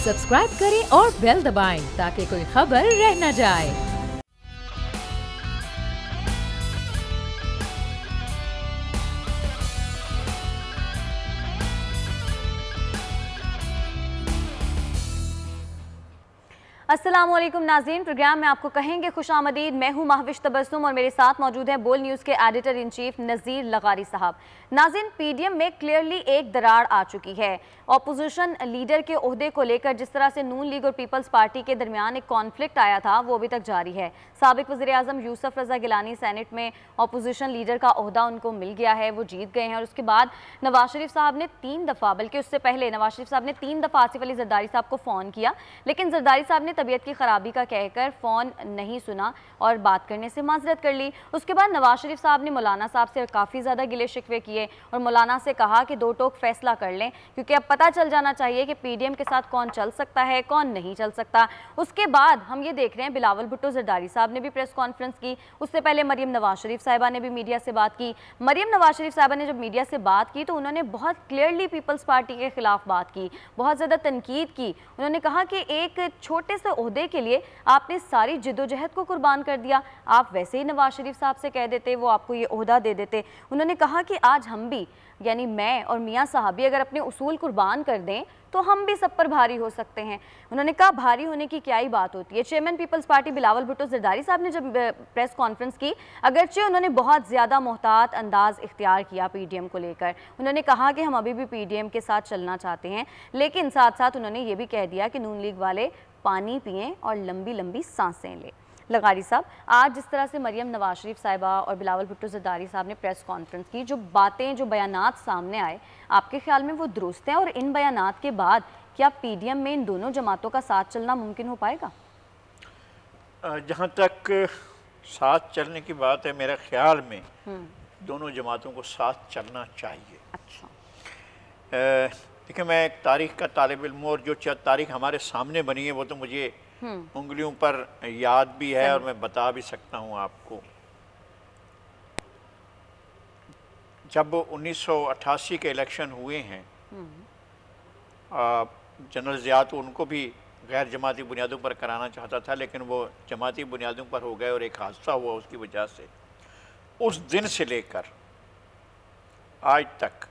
Subscribe करें और bell दबाएं ताकि कोई खबर रह न जाए। अस्सलामुअलैकुम नाज़रीन, प्रोग्राम में आपको कहेंगे खुशामदीद। मैं हूं महविश तबस्सुम और मेरे साथ मौजूद हैं बोल न्यूज़ के एडिटर इन चीफ नज़ीर लगारी साहब। नाज़रीन, पीडीएम में क्लियरली एक दरार आ चुकी है। ऑपोजिशन लीडर के ओहदे को लेकर जिस तरह से नून लीग और पीपल्स पार्टी के दरमियान एक कॉन्फ्लिक्ट आया था वो अभी तक जारी है। साबिक वज़ीर आज़म यूसुफ रज़ा गिलानी सेनेट में ऑपोजिशन लीडर का ओहदा उनको मिल गया है, वो जीत गए हैं। और उसके बाद नवाज शरीफ साहब ने 3 दफ़ा, बल्कि उससे पहले नवाज शरीफ साहब ने 3 दफ़ा आसिफ अली जरदारी साहब को फ़ोन किया, लेकिन जरदारी साहब ने तबीयत की खराबी का कहकर फ़ोन नहीं सुना और बात करने से माजरत कर ली। उसके बाद नवाज शरीफ साहब ने मौलाना साहब से काफ़ी ज़्यादा गिले शिकवे किए और मौलाना से कहा कि 2 टोक फैसला कर लें, क्योंकि अब पता चल जाना चाहिए कि पीडीएम के साथ कौन चल सकता है कौन नहीं चल सकता। उसके बाद हम ये देख रहे हैं बिलावल भुट्टो जरदारी साहब ने भी प्रेस कॉन्फ्रेंस की, उससे पहले मरियम नवाज शरीफ साहिबा ने भी मीडिया से बात की। मरियम नवाज शरीफ साहिबा ने जब मीडिया से बात की तो उन्होंने बहुत क्लियरली पीपल्स पार्टी के खिलाफ बात की, बहुत ज़्यादा तनकीद की। उन्होंने कहा कि एक छोटे से ओहदे के लिए आपने सारी जिद्दोजहद को कुर्बान कर दिया, आप वैसे ही नवाज शरीफ साहब से कह देते वो आपको ये ओहदा दे देते। उन्होंने कहा कि आज हम भी, यानी मैं और मियाँ साहब भी, अगर अपने उसूल कुर्बान कर दें तो हम भी सब पर भारी हो सकते हैं। उन्होंने कहा भारी होने की क्या ही बात होती है। Chairman peoples party Bilawal Bhutto Zardari साहब ने जब प्रेस कॉन्फ्रेंस की, अगरचे उन्होंने बहुत ज़्यादा मोहतात अंदाज इख्तियार किया पीडीएम को लेकर। उन्होंने कहा कि हम अभी भी पीडीएम के साथ चलना चाहते हैं, लेकिन साथ साथ उन्होंने ये भी कह दिया कि नून लीग वाले पानी पिएं और लंबी लंबी सांसें लें। लगारी साहब, आज जिस तरह से मरियम नवाज शरीफ साहिबा और बिलावल भुट्टो जरदारी साहब ने प्रेस कॉन्फ्रेंस की, जो बातें, जो बयानात सामने आए, आपके ख्याल में वो दुरुस्त हैं? और इन बयानात के बाद क्या पीडीएम में इन दोनों जमातों का साथ चलना मुमकिन हो पाएगा? जहाँ तक साथ चलने की बात है, मेरे ख्याल में दोनों जमातों को साथ चलना चाहिए। अच्छा, देखिए, मैं एक तारीख़ का तालिब इल्म हूं और जो तारीख़ हमारे सामने बनी है वो तो मुझे उंगलियों पर याद भी है और मैं बता भी सकता हूँ आपको। जब 1988 के इलेक्शन हुए हैं, जनरल ज़िया तो उनको भी गैर जमाती बुनियादों पर कराना चाहता था, लेकिन वो जमाती बुनियादों पर हो गए और एक हादसा हुआ उसकी वजह से। उस दिन से लेकर आज तक,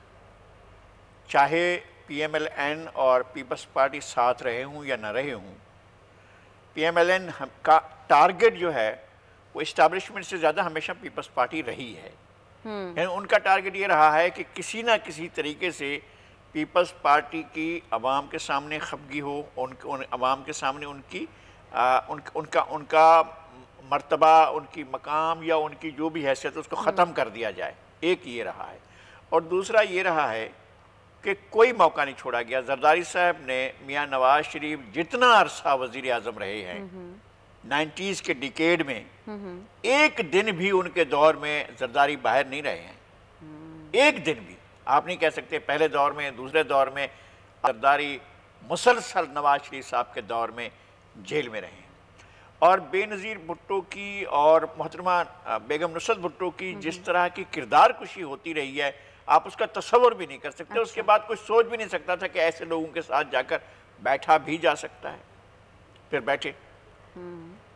चाहे पीएमएलएन और पीपल्स पार्टी साथ रहे हों या न रहे हों, पीएमएलएन का टारगेट जो है वो इस्टेब्लिशमेंट से ज़्यादा हमेशा पीपल्स पार्टी रही है। यानी उनका टारगेट ये रहा है कि किसी ना किसी तरीके से पीपल्स पार्टी की आवाम के सामने खफगी हो, उन आवाम के सामने उनका मर्तबा, उनकी मकाम या उनकी जो भी हैसियत है उसको ख़त्म कर दिया जाए। एक ये रहा है, और दूसरा ये रहा है कि कोई मौका नहीं छोड़ा गया। जरदारी साहब ने, मियाँ नवाज शरीफ जितना अरसा वज़ीर आज़म रहे हैं 90s के डिकेड में, एक दिन भी उनके दौर में जरदारी बाहर नहीं रहे हैं। एक दिन भी आप नहीं कह सकते पहले दौर में, दूसरे दौर में। जरदारी मुसलसल नवाज शरीफ साहब के दौर में जेल में रहे हैं। और बेनज़ीर भुट्टो की और मोहतरमा बेगम नुसरत भुट्टो की जिस तरह की किरदार कुशी होती रही है, आप उसका तसव्वुर भी नहीं कर सकते। अच्छा। उसके बाद कोई सोच भी नहीं सकता था कि ऐसे लोगों के साथ जाकर बैठा भी जा सकता है। फिर बैठे,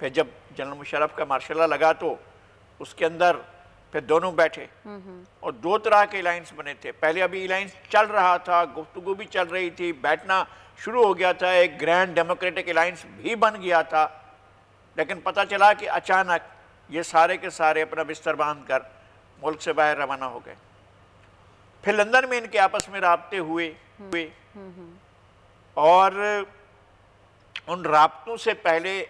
फिर जब जनरल मुशर्रफ का मार्शल लगा तो उसके अंदर फिर दोनों बैठे और 2 तरह के अलायंस बने थे। पहले अभी अलायंस चल रहा था, गुफ्तगू भी चल रही थी, बैठना शुरू हो गया था, एक ग्रैंड डेमोक्रेटिक अलायंस भी बन गया था। लेकिन पता चला कि अचानक ये सारे के सारे अपना बिस्तर बांध कर मुल्क से बाहर रवाना हो गए। फिर लंदन में इनके आपस में राब्ते हुए और उन राब्तों से पहले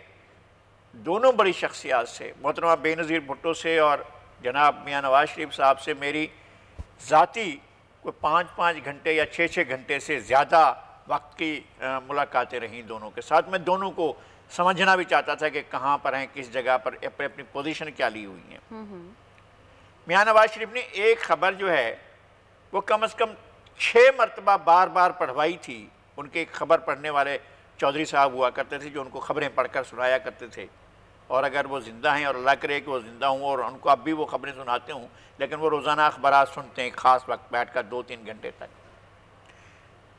दोनों बड़ी शख्सियात से, मोहतरमा बेनज़ीर भुट्टो से और जनाब मियाँ नवाज शरीफ साहब से, मेरी ज़ाती कोई 5-5 घंटे या 6-6 घंटे से ज़्यादा वक्त की मुलाकातें रहीं दोनों के साथ। मैं दोनों को समझना भी चाहता था कि कहाँ पर हैं, किस जगह पर, अपनी पोजीशन क्या ली हुई है। मियाँ नवाज शरीफ ने एक ख़बर जो है वो कम से कम 6 मरतबा बार बार पढ़वाई थी। उनके खबर पढ़ने वाले चौधरी साहब हुआ करते थे जो उनको खबरें पढ़कर सुनाया करते थे। और अगर वो ज़िंदा हैं, और अल्लाह करे कि वो ज़िंदा हूँ और उनको अब भी वो खबरें सुनाते हूँ, लेकिन वो रोज़ाना अखबारात सुनते हैं ख़ास वक्त बैठ कर 2-3 घंटे तक।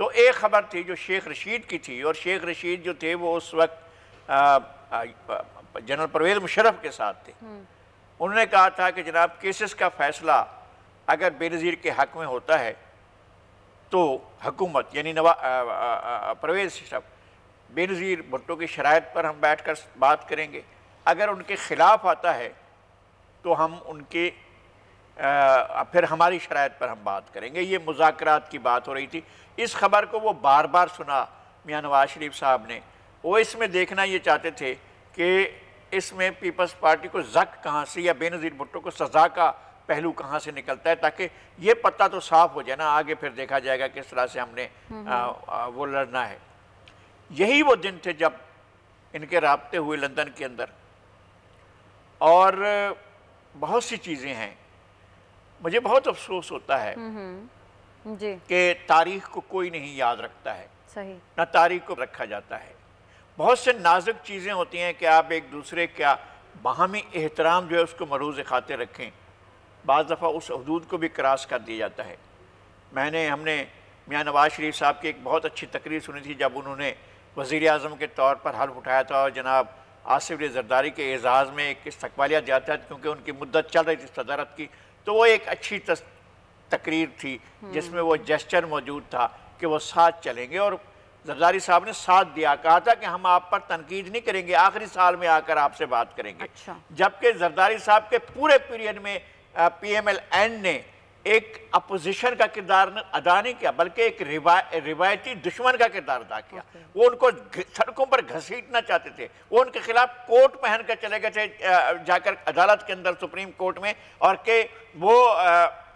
تو ایک خبر تھی جو شیخ رشید کی تھی، اور شیخ رشید جو تھے وہ اس وقت جنرل پرویز مشرف کے ساتھ تھے. انہوں نے کہا تھا کہ جناب کیسز کا فیصلہ اگر بے نظیر کے حق میں ہوتا ہے تو حکومت یعنی پرویز مشرف بے نظیر بھٹو کی شرائط پر ہم بیٹھ کر بات کریں گے، اگر ان کے خلاف آتا ہے تو ہم ان کے پھر ہماری شرائط پر ہم بات کریں گے. یہ مذاکرات کی بات ہو رہی تھی. اس خبر کو وہ بار بار سنا میاں نواز شریف صاحب نے. وہ اس میں دیکھنا یہ چاہتے تھے کہ اس میں پیپلز پارٹی کو زک کہاں سے یا بے نظیر بھٹو کو سزا کا پہلو کہاں سے نکلتا ہے، تاکہ یہ پتہ تو صاف ہو جائے نا، آگے پھر دیکھا جائے گا کس طرح سے ہم نے وہ لڑنا ہے. یہی وہ دن تھے جب ان کے رابطے ہوئے لندن کے اندر، اور بہت سی چیزیں ہیں. مجھے بہت افسوس ہوتا ہے کہ تاریخ کو کوئی نہیں یاد رکھتا ہے، نہ تاریخ کو رکھا جاتا ہے. بہت سے نازک چیزیں ہوتی ہیں کہ آپ ایک دوسرے کا باہمی احترام جو ہے اس کو ملحوظ خاطر رکھیں. بعض دفعہ اس حدود کو بھی کراس کر دیا جاتا ہے. ہم نے میاں نواز شریف صاحب کی ایک بہت اچھی تقریر سنی تھی جب انہوں نے وزیر اعظم کے طور پر حلف اٹھایا تھا، اور جناب آصف علی زرداری کے اعزاز میں ایک استقبالیہ دیا تھا کیونکہ ان کی مدت چل رہی تھی صدارت کی. تو وہ ایک اچھی تقریر تھی جس میں وہ جیسچر موجود تھا کہ وہ ساتھ چلیں گے، اور زرداری صاحب نے ساتھ دیا. کہا تھا کہ ہم آپ پر تنقید نہیں کریں گے، آخری سال میں آ کر آپ سے بات کریں گے. جبکہ زرداری صاحب کے پورے پیریڈ میں پی ایم ایل این نے ایک اپوزیشن کا کردار ادا نہیں کیا، بلکہ ایک روایتی دشمن کا کردار ادا کیا. وہ ان کو سڑکوں پر گھسیٹنا چاہتے تھے. وہ ان کے خلاف کوٹ پہن کر چلے گئے تھے جا کر عدالت کے اندر، سپریم کورٹ میں، اور کہ وہ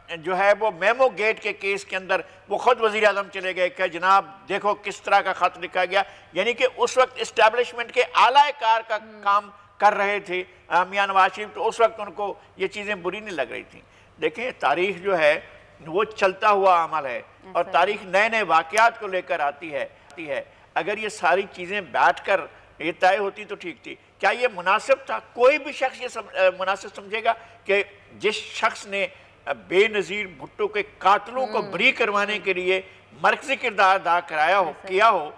جو ہے وہ میمو گیٹ کے کیس کے اندر وہ خود وزیر اعظم چلے گئے کہ جناب دیکھو کس طرح کا خط لکھا گیا. یعنی کہ اس وقت اسٹیبلشمنٹ کے اعلی کار کا کام کر رہے تھے میاں نواز شریف، تو اس وقت ان کو یہ چیزیں بری نہیں لگ رہی تھیں. دیکھیں تاریخ جو ہے وہ چلتا ہوا عمل ہے، اور تاریخ نئے نئے واقعات کو لے کر آتی ہے. اگر یہ ساری چیزیں بیٹھ کر یہ طے ہوتی تو ٹھیک تھی. کیا یہ مناسب تھا؟ کوئی بھی شخص یہ مناسب سمجھے گا کہ جس شخص نے بے نظیر بھٹو کے قاتلوں کو بری کروانے کے لیے مرکزی کردار ادا کیا ہو،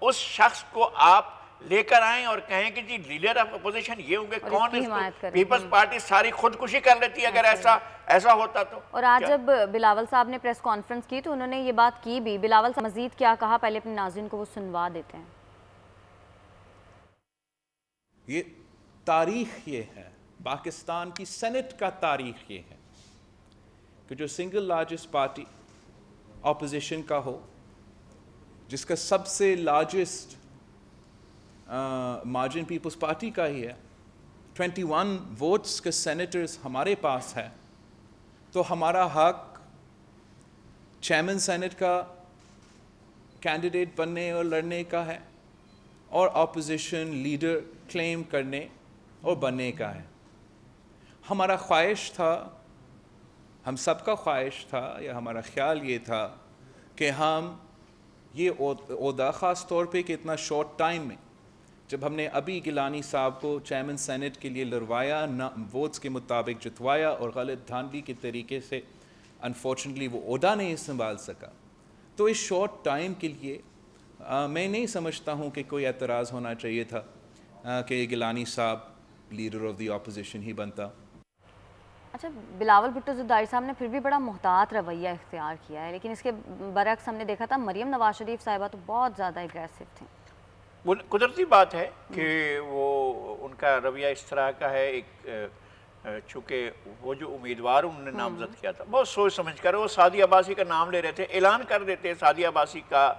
اس شخص کو آپ لے کر آئیں اور کہیں کہ جی لیڈر آف اپوزیشن یہ ہوں گے؟ کون اس کو؟ پیپلز پارٹی ساری خودکشی کر لیتی اگر ایسا ہوتا تو. اور آج جب بلاول صاحب نے پریس کانفرنس کی تو انہوں نے یہ بات کی بھی. بلاول صاحب مزید کیا کہا پہلے اپنے ناظرین کو وہ سنوا دیتے ہیں. یہ تاریخ یہ ہے، پاکستان کی سینٹ کا تاریخ یہ ہے کہ جو سنگل لارجسٹ پارٹی اپوزیشن کا ہو، جس کا سب سے لارجسٹ مارجن پیپلز پارٹی کا ہی ہے، 21 ووٹس کے سینیٹرز ہمارے پاس ہے، تو ہمارا حق چیئرمین سینٹ کا کینڈیڈیٹ بننے اور لڑنے کا ہے، اور اپوزیشن لیڈر کلیم کرنے اور بننے کا ہے. ہمارا خواہش تھا، ہم سب کا خواہش تھا، یا ہمارا خیال یہ تھا کہ ہم یہ عہدہ خاص طور پہ کہ اتنا شارٹ ٹائم میں، جب ہم نے ابھی گیلانی صاحب کو چیئرمین سینٹ کے لیے لڑوایا، ووٹس کے مطابق جتوایا، اور غلط دھاندلی کے طریقے سے انفارچونیٹلی وہ عہدہ نہیں سنبھال سکا، تو اس شارٹ ٹائم کے لیے میں نہیں سمجھتا ہوں کہ کوئی اعتراض ہونا چاہیے تھا کہ گیلانی صاحب لیڈر آف دی اپوزیشن ہی بنتا. اچھا، بلاول بھٹو زرداری صاحب نے پھر بھی بڑا محتاط رویہ اختیار کیا ہے، لیکن اس کے برعکس ہم نے دیکھا تھا مریم نواز شریف صاحبہ تو بہت زیادہ اگریسو تھیں. وہ قدرتی بات ہے کہ وہ ان کا رویہ اس طرح کا ہے. ایک چونکہ وہ جو امیدوار انہوں نے نامزد کیا تھا بہت سوچ سمجھ کر، وہ سعدیہ عباسی کا نام لے رہے تھے، اعلان کر دیتے سعدیہ عباسی کا،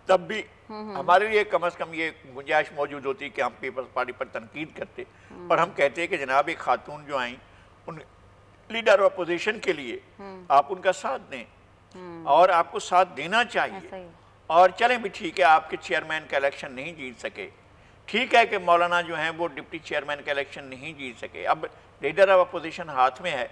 تب بھی ہمارے لیے کم از کم یہ گنجائش موجود ہوتی کہ ہم پیپلز پارٹی پر تنقید کرتے، اور ہم کہتے کہ جناب ایک خاتون جو آئیں ان لیڈر اپوزیشن کے لیے آپ ان کا ساتھ دیں، اور آپ کو ساتھ دینا چاہیے. اور چلیں بھی ٹھیک ہے آپ کے چیئرمین کا الیکشن نہیں جیت سکے، ٹھیک ہے کہ مولانا جو ہیں وہ ڈپٹی چیئرمین کا الیکشن نہیں جیت سکے، اب لیڈر آف اپوزیشن ہاتھ میں ہے،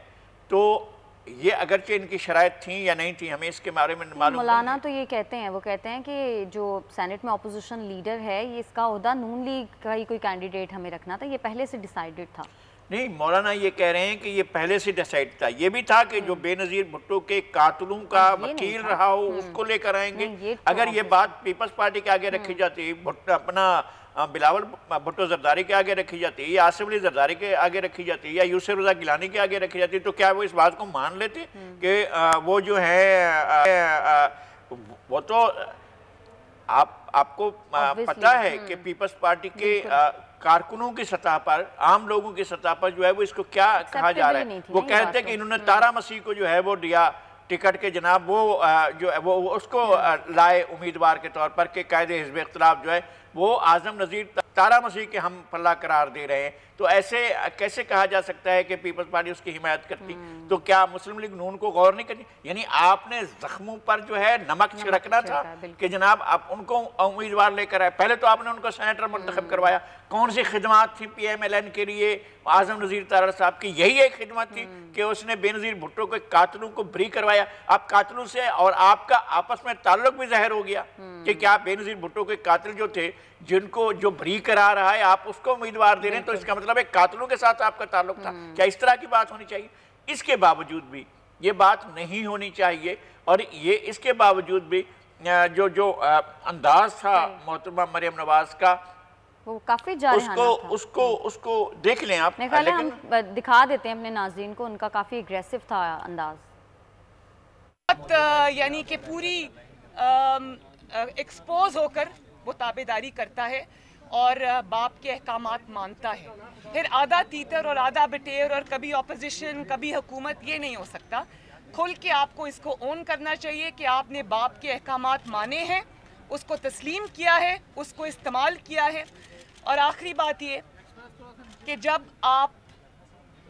تو یہ اگرچہ ان کی شرائط تھیں یا نہیں تھیں ہمیں اس کے بارے میں معلوم. مولانا تو یہ کہتے ہیں، وہ کہتے ہیں کہ جو سینٹ میں اپوزیشن لیڈر ہے، یہ اس کا عہدہ نون لیگ کا ہی کوئی کینڈیڈیٹ ہمیں رکھنا تھا، یہ پہلے سے ڈیسائیڈڈ تھا. نہیں مولانا یہ کہہ رہے ہیں کہ یہ پہلے سے ڈیسائیڈ تھا، یہ بھی تھا کہ جو بے نظیر بھٹو کے قاتلوں کا وکیل رہا ہو اس کو لے کر آئیں گے۔ اگر یہ بات پیپلز پارٹی کے آگے رکھی جاتی، اپنا بلاول بھٹو زرداری کے آگے رکھی جاتی یا آصف علی زرداری کے آگے رکھی جاتی یا یوسف رضا گیلانی کے آگے رکھی جاتی، تو کیا وہ اس بات کو مان لیتے کہ وہ جو ہے وہ تو آپ کو پتہ ہے کہ پیپلز پارٹی کے کارکنوں کی سطح پر، عام لوگوں کی سطح پر جو ہے وہ اس کو کیا کہا جا رہا ہے؟ وہ کہتے ہیں کہ انہوں نے طارہ مسیح کو جو ہے وہ دیا ٹکٹ کے جناب، وہ جو ہے وہ اس کو لائے امیدوار کے طور پر کہ قائد حزب اختلاف جو ہے وہ اعظم نذیر طارہ مسیح کے ہم پلہ قرار دے رہے ہیں، تو ایسے کیسے کہا جا سکتا ہے کہ پیپلز پارٹی اس کی حمایت کرتی؟ تو کیا مسلم لیگ نون کو غور نہیں کرنی؟ یعنی آپ نے زخموں پر جو ہے نمک چھڑکنا تھا کہ جناب آپ ان کو امیدوار لے کر آئے، پہلے تو آپ نے ان کو سینیٹر منتخب کروایا، کون سی خدمات تھی پی ایم ایل این کے لیے اعظم نذیر طارہ صاحب کی؟ یہی ایک خدمت تھی کہ اس نے بے نظیر بھٹو کے قاتلوں کو بری کروایا۔ آپ قاتلوں سے اور آپ کا آپس میں تعلق بھی ظاہر ہو گیا کہ کیا بے نظیر بھٹو کے قاتل جو تھے، جن کو جو بری کرا رہا ہے، آپ اس کو امیدوار دے رہے ہیں، تو اس کا مطلب ہے قاتلوں کے ساتھ آپ کا تعلق تھا۔ کیا اس طرح کی بات ہونی چاہیے؟ اس کے باوجود بھی یہ بات نہیں ہونی چاہیے، اور یہ اس کے باوجود بھی جو انداز تھا محترمہ مریم نواز کا، وہ کافی جارحانہ تھا۔ اس کو دیکھ لیں آپ، میرے خیال ہے ہم دکھا دیتے ہیں اپنے ناظرین کو، ان کا کافی اگریسو تھا انداز، یعنی کہ پوری ایکسپوز ہو کر وہ تابعداری کرتا ہے اور باپ کے احکامات مانتا ہے۔ پھر آدھا تیتر اور آدھا بٹیر اور کبھی اپوزیشن کبھی حکومت، یہ نہیں ہو سکتا۔ کھل کے آپ کو اس کو اون کرنا چاہیے کہ آپ نے باپ کے احکامات مانے ہیں، اس کو تسلیم کیا ہے، اس کو استعمال کیا ہے۔ اور آخری بات یہ کہ جب آپ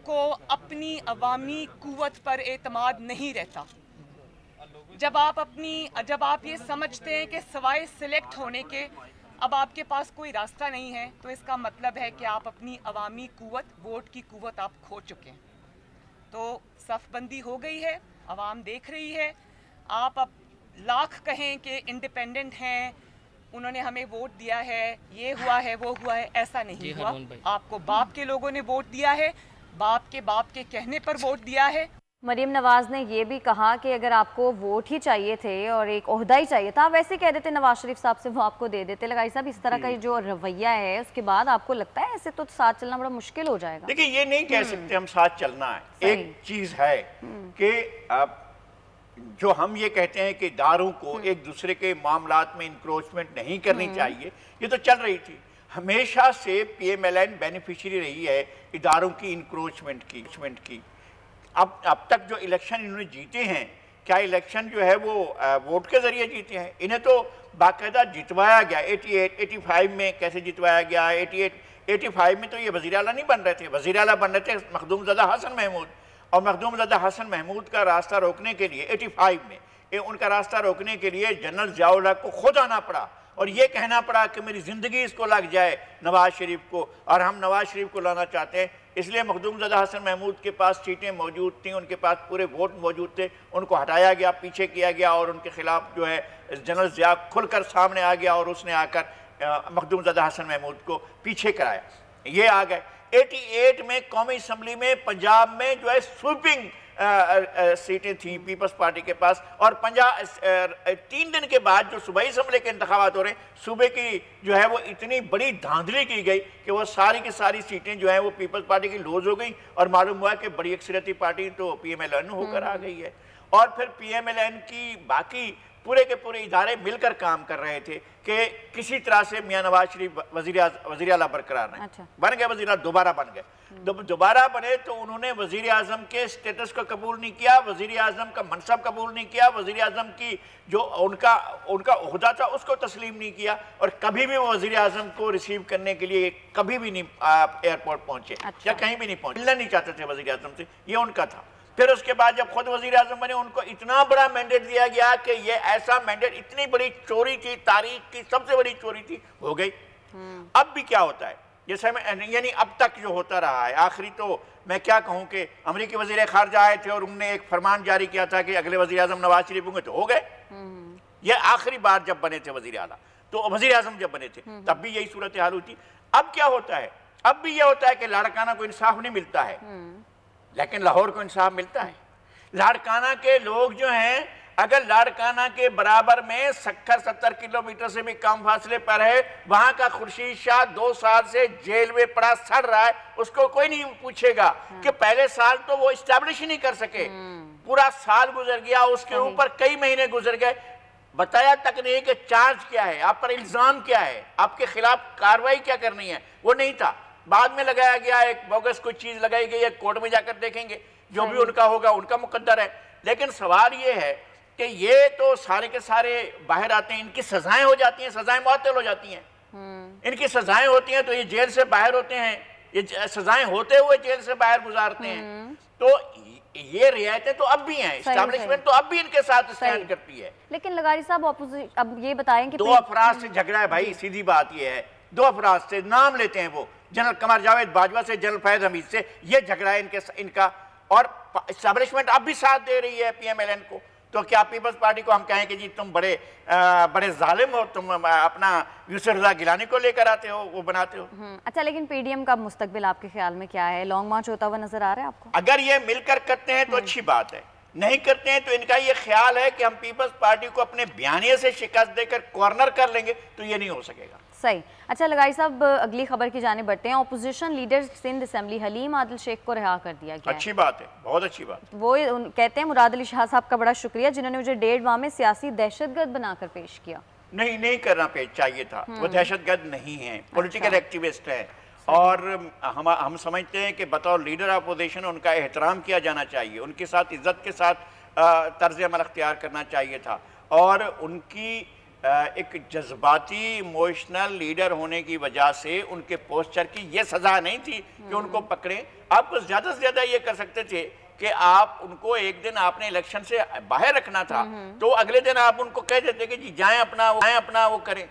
کو اپنی عوامی قوت پر اعتماد نہیں رہتا، جب آپ یہ سمجھتے ہیں کہ سوائے سلیکٹ ہونے کے اب آپ کے پاس کوئی راستہ نہیں ہے، تو اس کا مطلب ہے کہ آپ اپنی عوامی قوت، ووٹ کی قوت آپ کھو چکے ہیں۔ تو صف بندی ہو گئی ہے، عوام دیکھ رہی ہے۔ آپ اب لاکھ کہیں کہ انڈیپینڈنٹ ہیں، انہوں نے ہمیں ووٹ دیا ہے، یہ ہوا ہے وہ ہوا ہے، ایسا نہیں ہوا۔ آپ کو باپ کے لوگوں نے ووٹ دیا ہے، باپ کے کہنے پر ووٹ دیا ہے۔ مریم نواز نے یہ بھی کہا کہ اگر آپ کو ووٹ ہی چاہیے تھے اور ایک عہدہ ہی چاہیے تھا، ویسے کہہ دیتے نواز شریف صاحب سے، وہ آپ کو دے دیتے۔ لگائی صاحب، اس طرح کا جو رویہ ہے اس کے بعد آپ کو لگتا ہے ایسے تو ساتھ چلنا بڑا مشکل ہو جائے گا؟ دیکھیں، یہ نہیں کہہ سکتے ہم ساتھ چلنا ہے۔ ایک چیز ہے کہ جو ہم یہ کہتے ہیں کہ اداروں کو ایک دوسرے کے معاملات میں انکروچمنٹ نہیں کرنی چاہیے، یہ تو چل رہی تھی۔ ہمیشہ سے P M L N beneficiary رہی ہے اداروں کی انکروچمنٹ کی۔ اب تک جو الیکشن انہوں نے جیتے ہیں، کیا الیکشن جو ہے وہ ووٹ کے ذریعے جیتے ہیں؟ انہیں تو باقاعدہ جتوایا گیا۔ 85 میں کیسے جتوایا گیا؟ 85 میں تو یہ وزیر اعلیٰ نہیں بن رہے تھے، وزیر اعلیٰ بن رہے تھے مخدوم زادہ حسن محمود، اور مخدوم زادہ حسن محمود کا راستہ روکنے کے لیے 85 میں ان کا راستہ روکنے کے لیے جنرل ضیاء الحق کو خود آنا پڑا اور یہ کہنا پڑا کہ میری زندگی اس کو لگ جائے نواز شریف کو، اور ہم نواز شریف کو لانا چاہتے ہیں۔ اس لیے مخدوم زادہ حسن محمود کے پاس سیٹیں موجود تھیں، ان کے پاس پورے ووٹ موجود تھے، ان کو ہٹایا گیا، پیچھے کیا گیا، اور ان کے خلاف جو ہے جنرل ضیاء کھل کر سامنے آ گیا اور اس نے آ کر مخدوم زادہ حسن محمود کو پیچھے کرایا۔ یہ آ گئے 88 میں قومی اسمبلی میں پنجاب میں جو ہے سویپنگ سیٹیں تھیں پیپلز پارٹی کے پاس، اور 3 دن کے بعد جو صوبائی اسمبلی کے انتخابات ہو رہے ہیں، صوبے کی جو ہے وہ اتنی بڑی دھاندلی کی گئی کہ وہ ساری کی ساری سیٹیں جو ہیں وہ پیپلز پارٹی کی لوز ہو گئی، اور معلوم ہوا کہ بڑی اکثریتی پارٹی تو پی ایم ایل این ہو کر آ گئی ہے۔ اور پھر پی ایم ایل این کی باقی پورے کے پورے ادارے مل کر کام کر رہے تھے کہ کسی طرح سے میاں نواز شریف وزیر اعلیٰ برقرار رہیں۔ بن گئے وزیر اعلیٰ، دوبارہ بن گئے۔ دوبارہ بنے تو انہوں نے وزیر اعظم کے سٹیٹس کو قبول نہیں کیا، وزیر اعظم کا منصب قبول نہیں کیا، وزیر اعظم کی جو ان کا عہدہ تھا اس کو تسلیم نہیں کیا، اور کبھی بھی وہ وزیر اعظم کو ریسیو کرنے کے لیے کبھی بھی نہیں ایئرپورٹ پہنچے یا کہیں بھی نہیں پہنچے، ملنا نہیں چاہتے تھے وزیر اعظم سے، یہ ان کا تھا۔ پھر اس کے بعد جب خود وزیر اعظم بنے، ان کو اتنا بڑا مینڈیٹ دیا گیا کہ یہ ایسا مینڈیٹ، اتنی بڑی چوری تھی، تاریخ کی سب سے بڑی چوری تھی، ہو گئی۔ اب بھی کیا ہوتا ہے جیسے یعنی اب تک جو ہوتا رہا ہے، آخری تو میں کیا کہوں کہ امریکی وزیر خارجہ آئے تھے اور انہوں نے ایک فرمان جاری کیا تھا کہ اگلے وزیر اعظم نواز شریف ہوں گے، تو ہو گئے۔ یہ آخری بار جب بنے تھے وزیر اعلیٰ، تو وزیر اعظم جب بنے تھے تب بھی یہی صورتحال ہوئی تھی۔ اب کیا ہوتا ہے اب بھی یہ ہوتا ہے کہ لاڑکانہ کو انصاف نہیں ملتا ہے، لیکن لاہور کو انصاف ملتا ہے۔ لاڑکانہ کے لوگ جو ہیں، اگر لاڑکانہ کے برابر میں 70 کلومیٹر سے بھی کم فاصلے پر ہے، وہاں کا خورشید شاہ 2 سال سے جیل میں پڑا سڑ رہا ہے، اس کو کوئی نہیں پوچھے گا کہ پہلے سال تو وہ اسٹیبلش ہی نہیں کر سکے، پورا سال گزر گیا، اس کے اوپر کئی مہینے گزر گئے، بتایا تک نہیں کہ چارج کیا ہے، آپ پر الزام کیا ہے، آپ کے خلاف کارروائی کیا کرنی ہے، وہ نہیں تھا۔ بعد میں لگایا گیا، ایک بوگس کوئی چیز لگائی گئی ہے، کورٹ میں جا کر دیکھیں گے، جو بھی ان کا ہوگا ان کا مقدر ہے۔ لیکن سوال یہ ہے کہ یہ تو سارے کے سارے باہر آتے ہیں، ان کی سزائیں ہو جاتی ہیں، سزائیں معطل ہو جاتی ہیں، ان کی سزائیں ہوتی ہیں تو یہ جیل سے باہر ہوتے ہیں، یہ سزائیں ہوتے ہوئے جیل سے باہر گزارتے ہیں۔ تو یہ رعایتیں تو اب بھی ہیں، اسٹیبلشمنٹ تو اب بھی ان کے ساتھ اسٹینڈ کرتی ہے۔ لیکن لغاری صاحب اب یہ بتائیں کہ 2 افراد سے جھگڑا ہے بھائی، سیدھی بات یہ ہے، 2 افراد سے نام لیتے ہیں، وہ جنرل قمر جاوید باجوہ سے، جنرل فیض حمید سے، یہ جھگڑا ہے ان کا، اور اسٹیبلشمنٹ اب بھی ساتھ دے رہی ہے پی ایم ایل این کو۔ تو کیا پیپلز پارٹی کو ہم کہیں کہ جی تم بڑے ظالم ہو، تم اپنا یوسف رضا گیلانی کو لے کر آتے ہو، وہ بناتے ہو؟ اچھا، لیکن پی ڈی ایم کا مستقبل آپ کے خیال میں کیا ہے؟ لانگ مارچ ہوتا ہوا نظر آ رہا ہے آپ کو؟ اگر یہ مل کر کرتے ہیں تو اچھی بات ہے، نہیں کرتے ہیں تو ان کا یہ خیال ہے کہ ہم پیپلز پارٹی کو اپنے بیانیے سے شکست دے کر کارنر کر لیں گے، تو یہ نہیں ہو سکے گا۔ صحیح۔ اچھا لغاری صاحب، اگلی خبر کی جانب بڑھتے ہیں۔ Opposition leader Sindh assembly Haleem Adil Sheikh کو رہا کر دیا گیا ہے۔ اچھی بات ہے، بہت اچھی بات۔ وہ کہتے ہیں مراد علی شاہ صاحب کا بڑا شکریہ جنہوں نے مجھے 1.5 ماہ میں سیاسی دہشت گرد بنا کر پیش کیا۔ نہیں کرنا چاہیے تھا، وہ دہشت گرد نہیں ہیں، پولیٹیکل ایکٹیوسٹ ہیں، اور ہم سمجھتے ہیں کہ بطور لیڈر اپوزیشن ان کا احترام کیا جانا چاہیے، ان کے ساتھ عزت کے ساتھ طرز عمل اختیار کرنا چاہیے تھا، اور ان کی ایک جذباتی ایموشنل لیڈر ہونے کی وجہ سے ان کے پوسچر کی یہ سزا نہیں تھی کہ ان کو پکڑیں۔ آپ کو زیادہ سے زیادہ یہ کر سکتے تھے کہ آپ ان کو ایک دن آپ نے الیکشن سے باہر رکھنا تھا، تو اگلے دن آپ ان کو کہہ دیتے کہ جی جائیں اپنا وہ کریں۔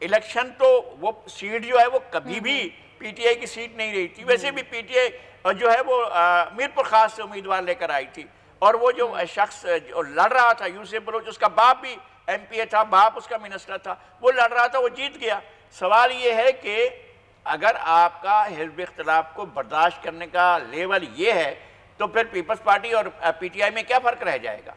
الیکشن تو وہ سیٹ جو ہے وہ کبھی بھی پی ٹی آئی کی سیٹ نہیں رہی تھی، ویسے بھی پی ٹی آئی جو ہے وہ میر پور خاص سے امیدوار لے کر آئی تھی، اور وہ جو شخص جو لڑ رہا تھا یوسف بلوچ، اس کا باپ بھی ایم پی اے تھا، باپ اس کا منسٹر تھا، وہ لڑ رہا تھا، وہ جیت گیا۔ سوال یہ ہے کہ اگر آپ کا حزب اختلاف کو برداشت کرنے کا لیول یہ ہے تو پھر پیپلز پارٹی اور پی ٹی آئی میں کیا فرق رہ جائے گا؟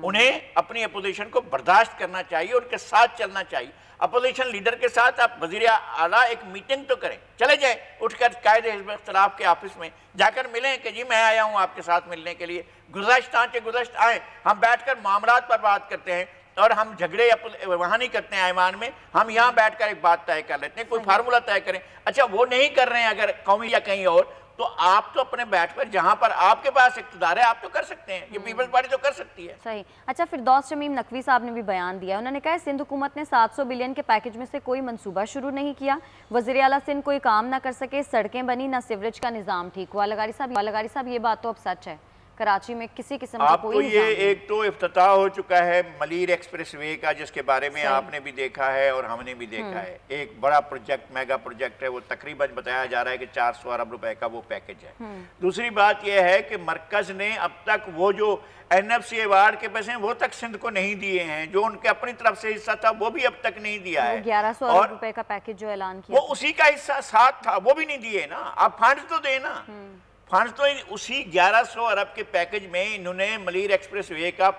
انہیں اپنی اپوزیشن کو برداشت کرنا چاہیے، ان کے ساتھ چلنا چاہیے۔ اپوزیشن لیڈر کے ساتھ آپ وزیر اعلیٰ ایک میٹنگ تو کریں، چلے جائیں اٹھ کر قائد حزب اختلاف کے آفس میں جا کر ملیں کہ جی میں آیا ہوں آپ کے ساتھ ملنے کے لیے، گزشت آئیں، ہم بیٹھ کر معاملات پر بات کرتے ہیں، اور ہم جھگڑے وہاں نہیں کرتے ہیں ایوان میں، ہم یہاں بیٹھ کر ایک بات طے کر لیتے ہیں، کوئی فارمولہ طے کریں۔ اچھا وہ نہیں کر رہے ہیں اگر قومی یا کہیں اور، تو آپ تو اپنے بیٹھ پر جہاں پر آپ کے پاس اقتدار ہے آپ تو کر سکتے ہیں، یہ پیپلز پارٹی تو کر سکتی ہے۔ صحیح۔ اچھا فردوس شمیم نقوی صاحب نے بھی بیان دیا، انہوں نے کہا سندھ حکومت نے 700 بلین کے پیکج میں سے کوئی منصوبہ شروع نہیں کیا، وزیر اعلیٰ سندھ کوئی کام نہ کر سکے، سڑکیں بنی نہ سیوریج کا نظام ٹھیک ہوا۔ لغاری صاحب یہ بات تو اب سچ ہے، کراچی میں کسی قسم کا کوئی نظام نہیں۔ یہ ایک تو افتتاح ہو چکا ہے ملیر ایکسپریس وے کا، جس کے بارے میں آپ نے بھی دیکھا ہے اور ہم نے بھی دیکھا ہے، ایک بڑا پروجیکٹ، میگا پروجیکٹ ہے، وہ تقریباً بتایا جا رہا ہے کہ 400 ارب روپے کا وہ پیکج ہے۔ دوسری بات یہ ہے کہ مرکز نے اب تک وہ جو این ایف سی ایوارڈ کے پیسے ہیں وہ تک سندھ کو نہیں دیے ہیں، جو ان کے اپنی طرف سے حصہ تھا وہ بھی اب تک نہیں دیا ہے۔ 1100 ارب روپے کا پیکج جو اعلان کیا وہ اسی کا حصہ ساتھ تھا، وہ بھی نہیں دیے نا، آپ فنڈز تو دیں نا۔ فنڈز تو اسی 1100 ارب کے پیکج میں انہوں نے ملیر ایکسپریس وے کا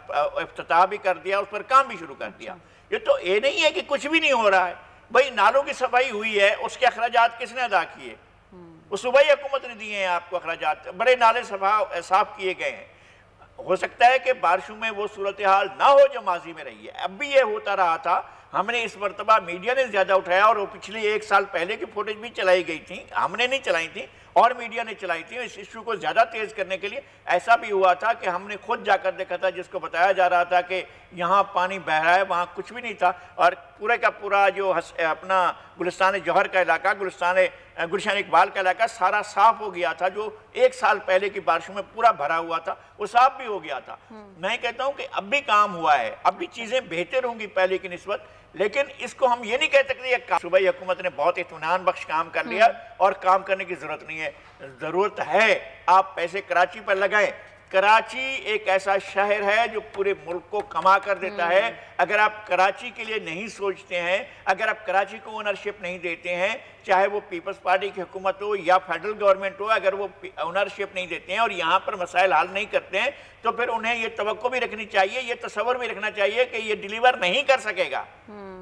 افتتاح بھی کر دیا، اس پر کام بھی شروع کر دیا۔ یہ تو یہ نہیں ہے کہ کچھ بھی نہیں ہو رہا ہے، بھائی نالوں کی صفائی ہوئی ہے، اس کے اخراجات کس نے ادا کیے؟ وہ صوبائی حکومت نے دیے ہیں آپ کو اخراجات، بڑے نالے صاف کیے گئے ہیں۔ ہو سکتا ہے کہ بارشوں میں وہ صورتحال نہ ہو جو ماضی میں رہی ہے، اب بھی یہ ہوتا رہا تھا، ہم نے اس مرتبہ میڈیا نے زیادہ اٹھایا، اور وہ پچھلی 1 سال پہلے کی فوٹیج بھی چلائی گئی تھی، ہم نے نہیں چلائی تھی اور میڈیا نے چلائی تھی، اس ایشو کو زیادہ تیز کرنے کے لیے۔ ایسا بھی ہوا تھا کہ ہم نے خود جا کر دیکھا تھا، جس کو بتایا جا رہا تھا کہ یہاں پانی بہ رہا ہے، وہاں کچھ بھی نہیں تھا، اور پورے کا پورا جو اپنا گلستان جوہر کا علاقہ، گلشن اقبال کا علاقہ سارا صاف ہو گیا تھا، جو 1 سال پہلے کی بارشوں میں پورا بھرا ہوا تھا وہ صاف بھی ہو گیا تھا۔ میں کہتا ہوں کہ اب بھی کام ہوا ہے، اب بھی چیزیں بہتر ہوں گی پہلے کی نسبت، لیکن اس کو ہم یہ نہیں کہہ سکتے کہ صوبائی حکومت نے بہت اطمینان بخش کام کر لیا اور کام کرنے کی ضرورت نہیں ہے۔ ضرورت ہے آپ پیسے کراچی پر لگائیں، कराची एक ऐसा शहर है जो पूरे मुल्क को कमा कर देता है। अगर आप कराची के लिए नहीं सोचते हैं, अगर आप कराची को ओनरशिप नहीं देते हैं, चाहे वो पीपल्स पार्टी की हुकूमत हो या फेडरल गवर्नमेंट हो, अगर वो ओनरशिप नहीं देते हैं और यहाँ पर मसाइल हल नहीं करते हैं, तो फिर उन्हें ये तवक्को भी रखनी चाहिए, ये तसव्वुर भी रखना चाहिए कि ये डिलीवर नहीं कर सकेगा।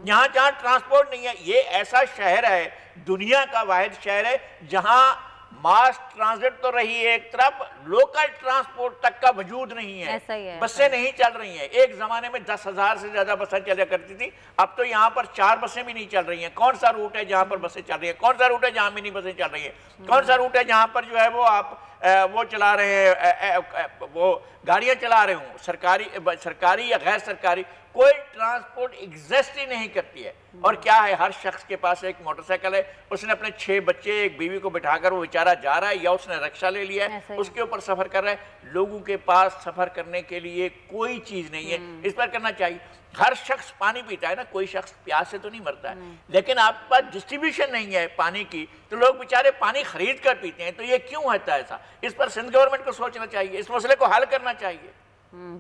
यहाँ जहाँ ट्रांसपोर्ट नहीं है, ये ऐसा शहर है, दुनिया का वाहिद शहर है जहाँ मास ट्रांजिट तो रही है एक तरफ, लोकल ट्रांसपोर्ट तक का वजूद नहीं है। ऐसा ही है, बसें नहीं चल रही हैं। एक जमाने में 10,000 से ज्यादा बसें चला करती थी, अब तो यहाँ पर 4 बसें भी नहीं चल रही हैं। कौन सा रूट है जहाँ पर बसें चल रही है? कौन सा रूट है जहाँ मिनी बसें चल रही है? कौन सा रूट है जहाँ पर जो है वो आप वो चला रहे हैं, वो गाड़ियाँ चला रहे हों, सरकारी या गैर सरकारी, कोई ट्रांसपोर्ट एग्जिस्ट ही नहीं करती है। और क्या है, हर शख्स के पास एक मोटरसाइकिल है, उसने अपने 6 बच्चे, एक बीवी को बिठाकर वो बेचारा जा रहा है, या उसने रिक्शा ले लिया है, उसके ऊपर सफर कर रहा है। लोगों के पास सफर करने के लिए कोई चीज नहीं है, इस पर करना चाहिए। हर शख्स पानी पीता है ना, कोई शख्स प्यास से तो नहीं मरता है, लेकिन आपके पास डिस्ट्रीब्यूशन नहीं है पानी की, तो लोग बेचारे पानी खरीद कर पीते हैं। तो ये क्यों होता है ऐसा? इस पर सिंध गवर्नमेंट को सोचना चाहिए, इस मसले को हल करना चाहिए,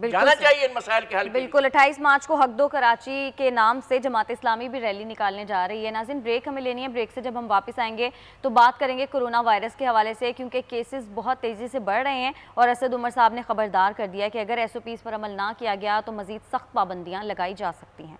जाना चाहिए इन मसाइल के हल। बिल्कुल। 28 मार्च को हक दो कराची के नाम से जमात इस्लामी भी रैली निकालने जा रही है। नाज़रीन, ब्रेक हमें लेनी है, ब्रेक से जब हम वापस आएंगे तो बात करेंगे कोरोना वायरस के हवाले से, क्योंकि केसेस बहुत तेज़ी से बढ़ रहे हैं और असद उमर साहब ने खबरदार कर दिया कि अगर SOPs पर अमल ना किया गया तो मज़ीद सख्त पाबंदियाँ लगाई जा सकती हैं।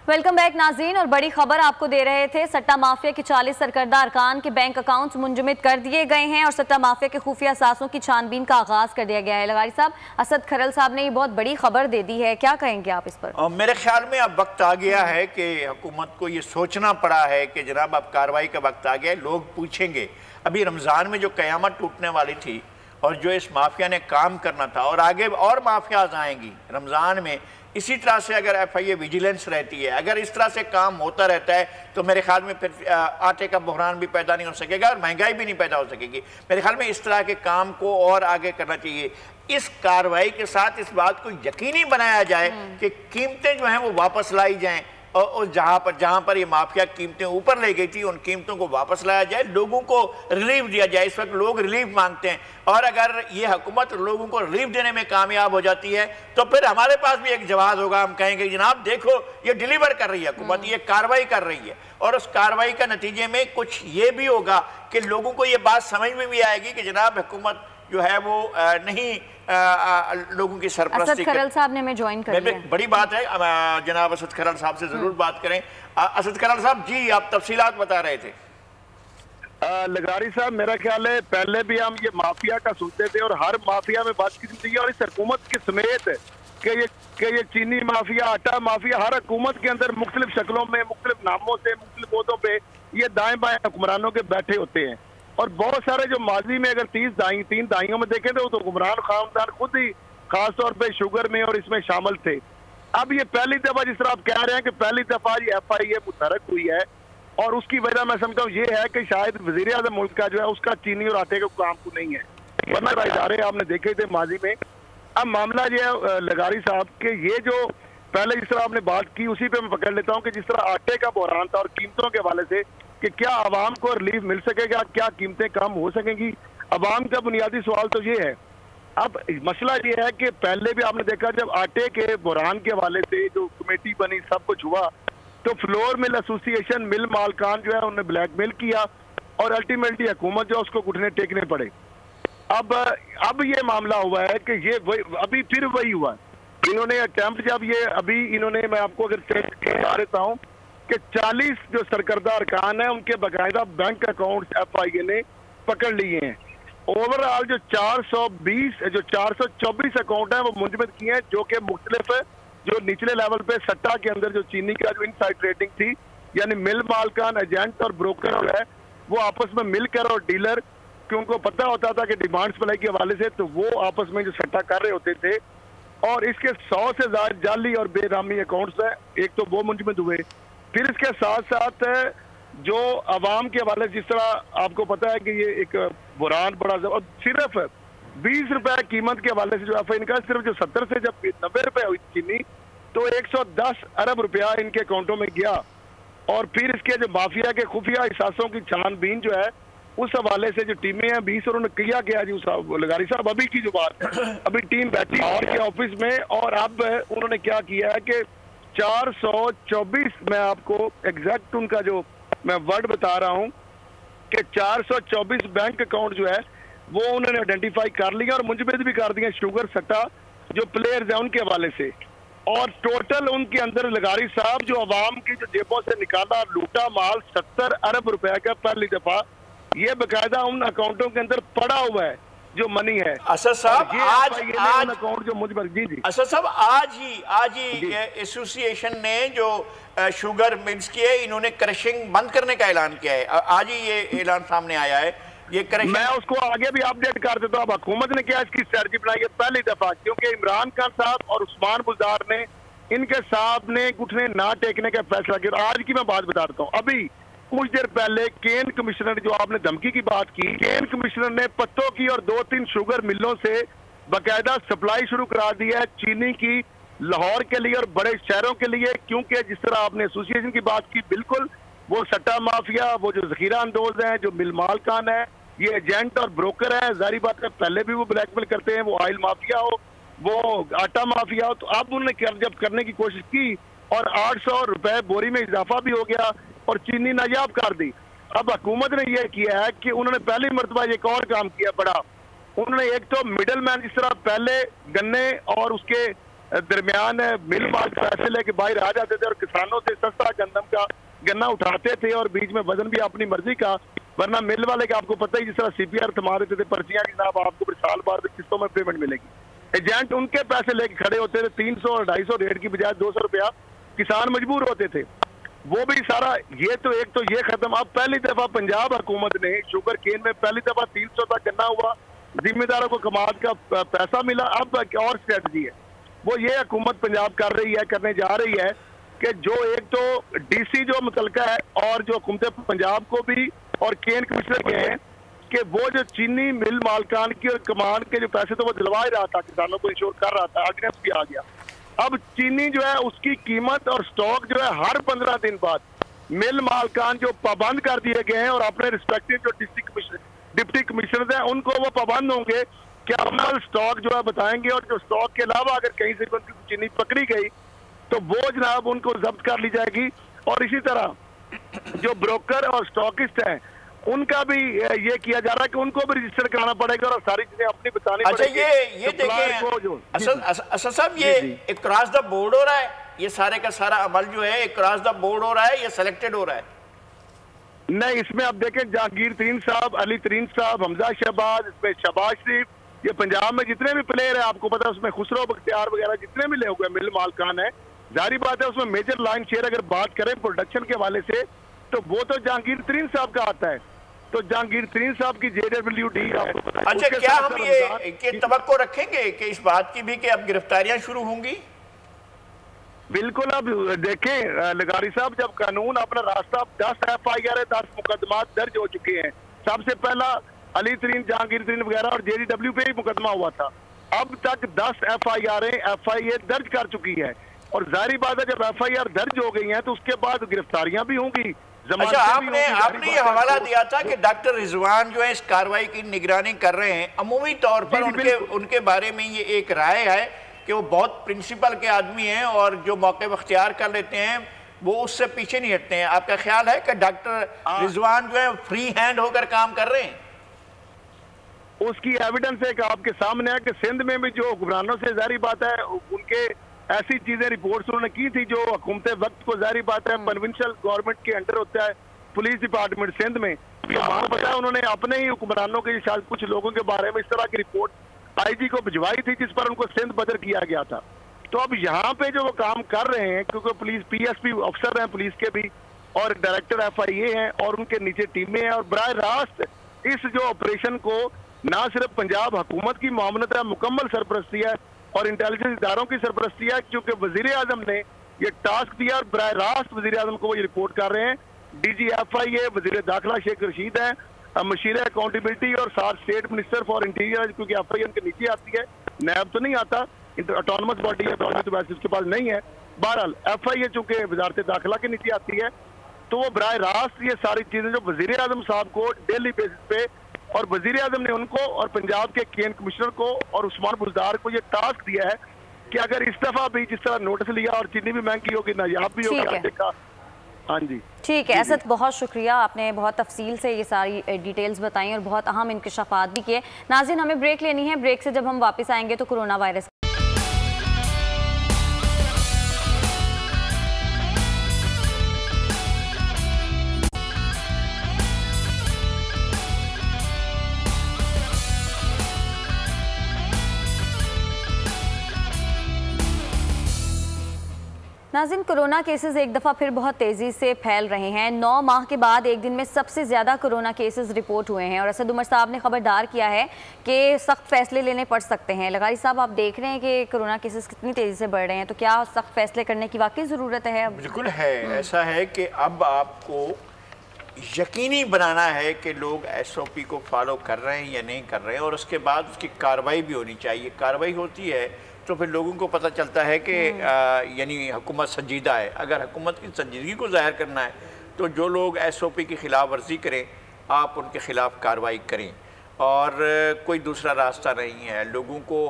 वेलकम बैक नाज़रीन, और बड़ी खबर आपको दे रहे थे। सट्टा माफिया के 40 सरकर्दा अरकान के बैंक अकाउंट्स मुंजमद कर दिए गए हैं और सट्टा माफिया के खुफिया असासों की छानबीन का आगाज कर दिया गया है। लगारी साहब, असद खरल साहब ने ये बहुत बड़ी खबर दे दी है, क्या कहेंगे आप इस पर? मेरे ख्याल में अब वक्त आ गया है कि हुकूमत को ये सोचना पड़ा है कि जनाब अब कार्रवाई का वक्त आ गया है। लोग पूछेंगे, अभी रमज़ान में जो क़यामत टूटने वाली थी और जो इस माफिया ने काम करना था, और आगे और माफियाज आएंगी रमज़ान में, इसी तरह से अगर FIA विजिलेंस रहती है, अगर इस तरह से काम होता रहता है, तो मेरे ख्याल में फिर आटे का बहरान भी पैदा नहीं हो सकेगा और महंगाई भी नहीं पैदा हो सकेगी। मेरे ख्याल में इस तरह के काम को और आगे करना चाहिए। इस कार्रवाई के साथ इस बात को यकीनी बनाया जाए कि कीमतें जो हैं वो वापस लाई जाएं, और जहाँ पर ये माफिया कीमतें ऊपर ले गई थी, उन कीमतों को वापस लाया जाए, लोगों को रिलीफ दिया जाए। इस वक्त लोग रिलीफ मांगते हैं, और अगर ये हुकूमत लोगों को रिलीफ देने में कामयाब हो जाती है तो फिर हमारे पास भी एक जवाब होगा। हम कहेंगे जनाब देखो ये डिलीवर कर रही है हुकूमत, ये कार्रवाई कर रही है, और उस कार्रवाई का नतीजे में कुछ ये भी होगा कि लोगों को ये बात समझ में भी आएगी कि जनाब हुकूमत जो है वो नहीं लोगों की सरपरस्ती। असद खरल साहब ने मैं ज्वाइन कर लिया, बड़ी बात है। जनाब असद खरल साहब से जरूर बात करें। असद खरल साहब जी, आप तफसीलात बता रहे थे। लगारी साहब, मेरा ख्याल है पहले भी हम ये माफिया का सुनते थे और हर माफिया में बात की थी, और इस हुकूमत के समेत कि ये चीनी माफिया, आटा माफिया, हर हुकूमत के अंदर मुख्तलिफ शक्लों में, मुख्तलिफ नामों से, मुख्तलिफ पौधों पे ये दाएं बाएं हुक्मरानों के बैठे होते हैं। और बहुत सारे जो माजी में अगर 3 दाइयों में देखें तो हुक्मरान खानदान खुद ही खास तौर पे शुगर में और इसमें शामिल थे। अब ये पहली दफा, जिस तरह आप कह रहे हैं कि पहली दफा ये FIA मुतहरक हुई है, और उसकी वजह मैं समझता हूँ ये है कि शायद वजीर आज़म मुल्क का जो है उसका चीनी और आटे के काम को नहीं है, वरना इदारे आपने देखे थे माजी में। अब मामला ये है लगारी साहब के, ये जो पहले जिस तरह आपने बात की उसी पे मैं पकड़ लेता हूँ कि जिस तरह आटे का बहरान था और कीमतों के हवाले से कि क्या आवाम को रिलीफ मिल सकेगा, क्या कीमतें कम हो सकेंगी, आवाम का बुनियादी सवाल तो ये है। अब मसला ये है कि पहले भी आपने देखा जब आटे के बहरान के हवाले से जो कमेटी बनी, सब कुछ हुआ, तो फ्लोर मिल एसोसिएशन, मिल मालकान जो है उन्होंने ब्लैकमेल किया और अल्टीमेटली हुकूमत जो उसको घुटने टेकने पड़े। अब ये मामला हुआ है कि ये अभी फिर वही हुआ। इन्होंने अटेम्प्ट जब ये अभी इन्होंने, मैं आपको अगर बता देता हूँ कि 40 जो सरकर्दा अरकान है उनके बाकायदा बैंक अकाउंट FIA ने पकड़ लिए हैं। ओवरऑल जो 424 अकाउंट है वो मुंजमद किए हैं, जो कि मुख्तलिफ जो निचले लेवल पे सट्टा के अंदर जो चीनी का जो इनसाइड ट्रेडिंग थी, यानी मिल मालकान, एजेंट और ब्रोकर है वो आपस में मिलकर, और डीलर कि उनको पता होता था कि डिमांड सप्लाई के हवाले से, तो वो आपस में जो सट्टा कर रहे होते थे। और इसके 100 से ज्यादा जाली और बेनामी अकाउंट्स हैं, एक तो वो मुंजमद हुए। फिर इसके साथ साथ जो आवाम के हवाले, जिस तरह आपको पता है कि ये एक बुरान बड़ा, और सिर्फ 20 रुपए कीमत के हवाले से जो एफ आई इनका, सिर्फ जो 70 से जब 90 रुपए हुई चीनी तो 110 अरब रुपया इनके अकाउंटों में गया। और फिर इसके जो माफिया के खुफिया हिसासों की छानबीन जो है उस हवाले से जो टीमें हैं 20 और उन्होंने किया गया जी लगारी साहब, अभी की जो बात है, अभी टीम बैठी और के ऑफिस में, और अब उन्होंने क्या किया है कि 424, मैं आपको एग्जैक्ट उनका जो मैं वर्ड बता रहा हूं कि 424 बैंक अकाउंट जो है वो उन्होंने आइडेंटिफाई कर लिया और मुंजमद भी कर दिया शुगर सट्टा जो प्लेयर्स हैं उनके हवाले से। और टोटल उनके अंदर लगारी साहब जो अवाम की जो जेबों से निकाला लूटा माल 70 अरब रुपए का पहली दफा, ये बकायदा उन अकाउंटों के अंदर पड़ा हुआ है जो मनी है। असद साहब आज अकाउंट जो मुझ पर जी असद साहब आज ही एसोसिएशन ने जो शुगर मिल्स की है इन्होंने क्रशिंग बंद करने का ऐलान किया है। आज ही ये ऐलान सामने आया है। ये क्रशिंग मैं उसको आगे भी अपडेट कर देता हूँ। अब हुकूमत ने क्या इसकी स्ट्रेटजी बनाई है पहली दफा, क्योंकि इमरान खान साहब और उस्मान बुज़दार ने इनके सामने घुटने ना टेकने का फैसला किया। आज की मैं बात बता देता हूँ। अभी कुछ देर पहले केन कमिश्नर, जो आपने धमकी की बात की, केन कमिश्नर ने पत्तों की और 2-3 शुगर मिलों से बाकायदा सप्लाई शुरू करा दी है चीनी की लाहौर के लिए और बड़े शहरों के लिए। क्योंकि जिस तरह आपने एसोसिएशन की बात की, बिल्कुल वो सट्टा माफिया, वो जो जखीरा अंदोज हैं, जो मिल मालकान है, ये एजेंट और ब्रोकर है, जारी बात है पहले भी वो ब्लैकमेल करते हैं, वो ऑयल माफिया हो, वो आटा माफिया हो। तो अब उन्होंने जब करने की कोशिश की और 800 रुपए बोरी में इजाफा भी हो गया और चीनी नायाब कर दी। अब हुकूमत ने यह किया है कि उन्होंने पहली मरतबा एक और काम किया बड़ा। उन्होंने एक तो मिडल मैन, जिस तरह पहले गन्ने और उसके दरमियान मिल माल पैसे लेके बाहर आ जाते थे और किसानों से सस्ता गन्ना उठाते थे और बीच में वजन भी अपनी मर्जी का, वरना मिल वाले का आपको पता ही, जिस तरह CPR थमा देते थे पर्चियां की जनाब आपको साल बाद किस्तों में पेमेंट मिलेगी। एजेंट उनके पैसे लेके खड़े होते थे, 300 और 250 रेट की बजाय 200 रुपया किसान मजबूर होते थे। वो भी सारा ये तो एक तो ये खत्म। अब पहली दफा पंजाब हुकूमत ने शुगर केन में पहली दफा 300 तक गन्ना हुआ, जिम्मेदारों को कमाद का पैसा मिला। अब और स्ट्रेटजी है वो ये हुकूमत पंजाब करने जा रही है कि जो एक तो DC जो मुतलका है और जो हुकूमत पंजाब को भी और केन कमिश्नर के हैं कि वो जो चीनी मिल मालकान की और कमान के जो पैसे तो वो दिलवा ही रहा था, किसानों को इंश्योर कर रहा था, ऑर्डिनेंस भी आ गया। अब चीनी जो है उसकी कीमत और स्टॉक जो है हर 15 दिन बाद मिल मालकान जो पाबंद कर दिए गए हैं और अपने रिस्पेक्टिव जो डिप्टी कमिश्नर हैं उनको वो पाबंद होंगे कि अमल स्टॉक जो है बताएंगे, और जो स्टॉक के अलावा अगर कहीं से उनकी चीनी पकड़ी गई तो वो जनाब उनको जब्त कर ली जाएगी। और इसी तरह जो ब्रोकर और स्टॉकिस्ट हैं उनका भी ये किया जा रहा है कि उनको भी रजिस्टर कराना पड़ेगा और सारी चीजें अपनी बतानी पड़ेगी। ये देखिए असद साहब, ये अक्रॉस द बोर्ड हो रहा है, ये सारे का सारा अमल जो है अक्रॉस द बोर्ड हो रहा है, ये सिलेक्टेड हो रहा है? नहीं, इसमें आप देखें जहांगीर तरीन साहब, अली तरीन साहब, हमजा शहबाज, इसमें शहबाज शरीफ, ये पंजाब में जितने भी प्लेयर है आपको पता है, उसमें खुसरो बख्तियार वगैरह जितने भी ले हुए मिल मालकान है, जारी बात है उसमें मेजर लाइन शेयर अगर बात करें प्रोडक्शन के हवाले से तो वो तो जहांगीर तरीन साहब का आता है। तो जहांगीर तरीन साहब की JWD। अच्छा, क्या हम ये तवक्को रखेंगे कि इस बात की भी कि अब गिरफ्तारियां शुरू होंगी? बिल्कुल। अब देखें लगारी साहब, जब कानून अपना रास्ता, 10 FIR है, 10 मुकदमात दर्ज हो चुके हैं। सबसे पहला अली तरीन, जहांगीर तरीन वगैरह और JDW पे ही मुकदमा हुआ था। अब तक 10 FIA दर्ज कर चुकी है और जाहिर बात है जब FIR दर्ज हो गई हैं तो उसके बाद गिरफ्तारियां भी होंगी। अच्छा, आपने ये हवाला दिया था कि डॉक्टर रिजवान जो है इस कार्रवाई की निगरानी कर रहे हैं। अमूमी तौर पर उनके बारे में ये एक राय है कि वो बहुत प्रिंसिपल के आदमी हैं और जो मौके अख्तियार कर लेते हैं वो उससे पीछे नहीं हटते हैं। आपका ख्याल है कि डॉक्टर रिजवान जो है फ्री हैंड होकर काम कर रहे हैं? उसकी एविडेंस एक आपके सामने है कि सिंध में भी जो हुक्मरानों से जारी बात है उनके ऐसी चीजें रिपोर्ट्स उन्होंने की थी जो हुकूमत वक्त को जारी बात है प्रोविंशियल गवर्नमेंट के अंडर होता है पुलिस डिपार्टमेंट सिंध में। वहाँ पता है उन्होंने अपने ही हुक्मरानों के शायद कुछ लोगों के बारे में इस तरह की रिपोर्ट IG को भिजवाई थी जिस पर उनको सिंध बदर किया गया था। तो अब यहाँ पे जो वो काम कर रहे हैं, क्योंकि पुलिस PSP अफसर हैं पुलिस के भी और डायरेक्टर FIA हैं और उनके नीचे टीमें हैं और बराह रास्त इस जो ऑपरेशन को ना सिर्फ पंजाब हुकूमत की मामलत है, मुकम्मल सरपरस्ती है और इंटेलिजेंस इदारों की सरपरस्ती है, क्योंकि वजीर आजम ने ये टास्क दिया और बराह रास्त वजीर आजम को वो ये रिपोर्ट कर रहे हैं। DG FIA वजीर दाखिला शेख रशीद हैं मशीर अकाउंटेबिलिटी और साथ स्टेट मिनिस्टर फॉर इंटीरियर, क्योंकि FIA उनके नीचे आती है, नैब तो नहीं आता, ऑटोनमस बॉडी है, उसके पास नहीं है। बहरहाल FIA चूंकि वजारत दाखिला के नीचे आती है, तो वो बराह रास्त ये सारी चीज़ें जो वज़ीर आज़म साहब को डेली बेसिस पे, और वज़ीर आज़म ने उनको और पंजाब के केन कमिश्नर को और उस्मान बुज़दार को ये टास्क दिया है कि अगर इस दफ़ा भी जिस तरह नोटिस लिया और चीनी भी महंगी होगी, नायाब भी होगी, हाँ जी ठीक है। असद, बहुत शुक्रिया, आपने बहुत तफसील से ये सारी डिटेल्स बताई और बहुत अहम इंकशाफात भी किए। नाज़रीन, हमें ब्रेक लेनी है, ब्रेक से जब हम वापस आएंगे तो कोरोना वायरस नाज़रीन, कोरोना केसेस एक दफ़ा फिर बहुत तेज़ी से फैल रहे हैं। 9 माह के बाद एक दिन में सबसे ज़्यादा कोरोना केसेस रिपोर्ट हुए हैं और असद उमर साहब ने खबरदार किया है कि सख्त फैसले लेने पड़ सकते हैं। लगारी साहब, आप देख रहे हैं कि कोरोना केसेस कितनी तेज़ी से बढ़ रहे हैं, तो क्या सख्त फैसले करने की वाकई ज़रूरत है? बिल्कुल है। ऐसा है कि अब आपको यकीनी बनाना है कि लोग SOP को फॉलो कर रहे हैं या नहीं कर रहे हैं, और उसके बाद उसकी कार्रवाई भी होनी चाहिए। कार्रवाई होती है तो फिर लोगों को पता चलता है कि यानी हुकूमत संजीदा है। अगर हुकूमत की संजीदगी को ज़ाहिर करना है तो जो लोग SOP की ख़िलाफ़ वर्जी करें, आप उनके ख़िलाफ़ कार्रवाई करें, और कोई दूसरा रास्ता नहीं है। लोगों को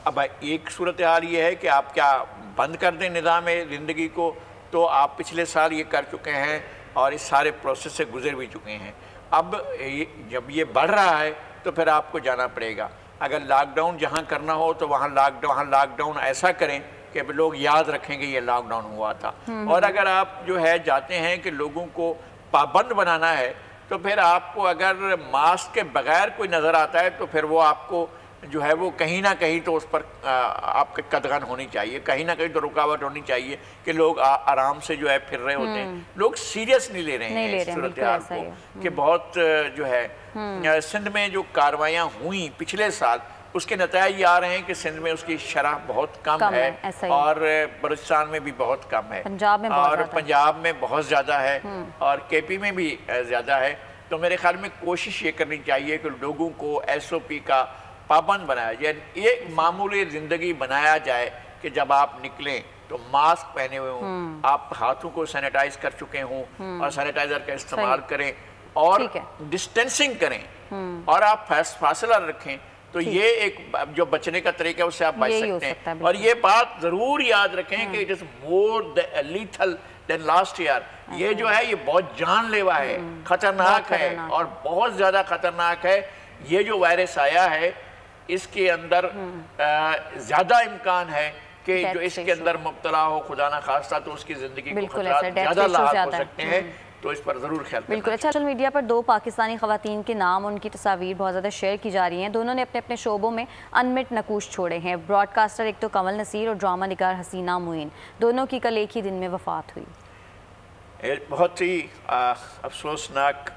अब एक सूरत हाल ये है कि आप क्या बंद कर दें निज़ाम ज़िंदगी को, तो आप पिछले साल ये कर चुके हैं और इस सारे प्रोसेस से गुजर भी चुके हैं। अब जब ये बढ़ रहा है तो फिर आपको जाना पड़ेगा। अगर लॉकडाउन जहाँ करना हो तो वहाँ लॉकडाउन ऐसा करें कि लोग याद रखेंगे ये लॉकडाउन हुआ था। और अगर आप जो है जाते हैं कि लोगों को पाबंद बनाना है, तो फिर आपको अगर मास्क के बगैर कोई नज़र आता है तो फिर वो आपको जो है वो कहीं ना कहीं तो उस पर आपके कदगन होनी चाहिए, कहीं ना कहीं तो रुकावट होनी चाहिए कि लोग आराम से जो है फिर रहे होते हैं। लोग सीरियस नहीं ले रहे हैं इस सूरत हाल को कि बहुत जो है सिंध में जो कार्रवाइयाँ हुई पिछले साल, उसके नतीजे आ रहे हैं कि सिंध में उसकी शरह बहुत कम है और बलूचिस्तान में भी बहुत कम है, पंजाब में बहुत ज़्यादा है और KP में भी ज़्यादा है। तो मेरे ख्याल में कोशिश ये करनी चाहिए कि लोगों को SOP का पाबंद बनाया जाए, एक मामूली ज़िंदगी बनाया जाए कि जब आप निकलें तो मास्क पहने हुए हों, आप हाथों को सैनिटाइज कर चुके हों और सैनिटाइजर का इस्तेमाल करें और डिस्टेंसिंग करें और आप फासला रखें। तो ये एक जो बचने का तरीका है उससे आप बच सकते हैं। और ये बात ज़रूर याद रखें कि it is more lethal than last year. ये जो है ये बहुत जानलेवा है, ख़तरनाक है और बहुत ज़्यादा ख़तरनाक है। ये जो वायरस आया है इसके अंदर ज़्यादा इम्कान है कि जो इसके अंदर मुब्तला हो, खुदा ना खास्ता, तो उसकी ज़िंदगी को खतरा ज़्यादा लाक हो सकते हैं। तो इस पर ज़रूर ख्याल बिल्कुल। अच्छा, सोशल मीडिया पर 2 पाकिस्तानी ख़वातीन के नाम, उनकी तस्वीर बहुत ज़्यादा शेयर की जा रही हैं। दोनों ने अपने अपने शोबों में अनमिट नकूश छोड़े हैं। ब्रॉडकास्टर एक तो कमल नसीर और ड्रामा निगार हसीना मोइन, दोनों की कल एक ही दिन में वफ़ात हुई। बहुत ही अफसोसनाक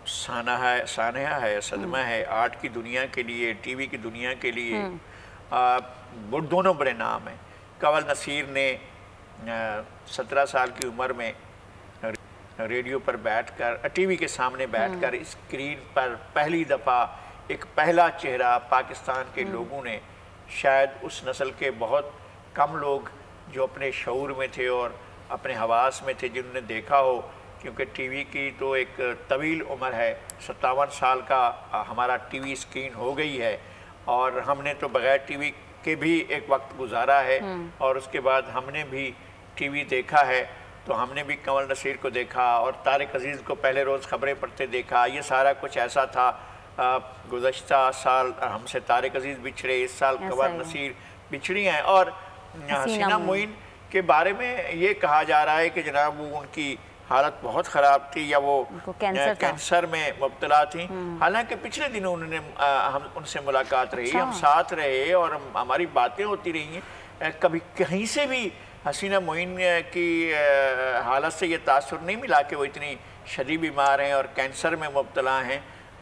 सानहा है, सदमा है आर्ट की दुनिया के लिए, TV की दुनिया के लिए। दोनों बड़े नाम हैं। कमल नसीर ने 17 साल की उम्र में रेडियो पर बैठकर, TV के सामने बैठकर स्क्रीन पर पहली दफ़ा एक पहला चेहरा पाकिस्तान के लोगों ने, शायद उस नस्ल के बहुत कम लोग जो अपने शऊर में थे और अपने हवास में थे जिन्होंने देखा हो, क्योंकि TV की तो एक तवील उम्र है। 57 साल का हमारा TV स्क्रीन हो गई है और हमने तो बग़ैर TV के भी एक वक्त गुजारा है और उसके बाद हमने भी TV देखा है। तो हमने भी कमल नसीर को देखा और तारिक अजीज़ को पहले रोज़ खबरें पढ़ते देखा। ये सारा कुछ ऐसा था। गुज़श्ता साल हमसे तारिक अजीज़ बिछड़े, इस साल कमल नसीर बिछड़ी हैं। और हसीना मोइन के बारे में ये कहा जा रहा है कि जनाब वो उनकी हालत बहुत ख़राब थी या वो कैंसर में मुब्तला थी। हालांकि पिछले दिनों उन्होंने हम उनसे मुलाकात रही, हम साथ रहे और हमारी बातें होती रही हैं। कभी कहीं से भी हसीना मोइन की हालत से ये तासुर नहीं मिला कि वो इतनी शदीद बीमार हैं और कैंसर में मुब्तला हैं।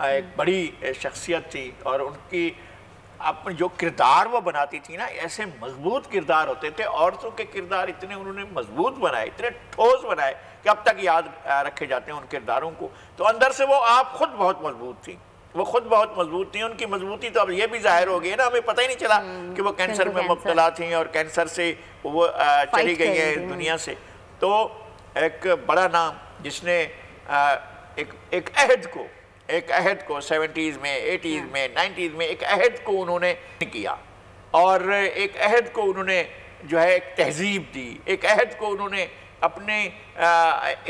एक बड़ी शख्सियत थी और उनकी अपने जो किरदार वो बनाती थी ना, ऐसे मजबूत किरदार होते थे। औरतों के किरदार इतने उन्होंने मजबूत बनाए, इतने ठोस बनाए कि अब तक याद रखे जाते हैं उन किरदारों को। तो अंदर से वो आप खुद बहुत मजबूत थी, वो खुद बहुत मजबूत थी। उनकी मजबूती तो अब ये भी जाहिर हो गई है ना, हमें पता ही नहीं चला कि वो कैंसर में मुब्तला थी और कैंसर से वो चली गई है इस दुनिया से। तो एक बड़ा नाम जिसने एक अहद को 70s में, 80s में, 90s में एक अहद को उन्होंने किया, और एक अहद को उन्होंने जो है एक तहजीब दी, एक अहद को उन्होंने अपने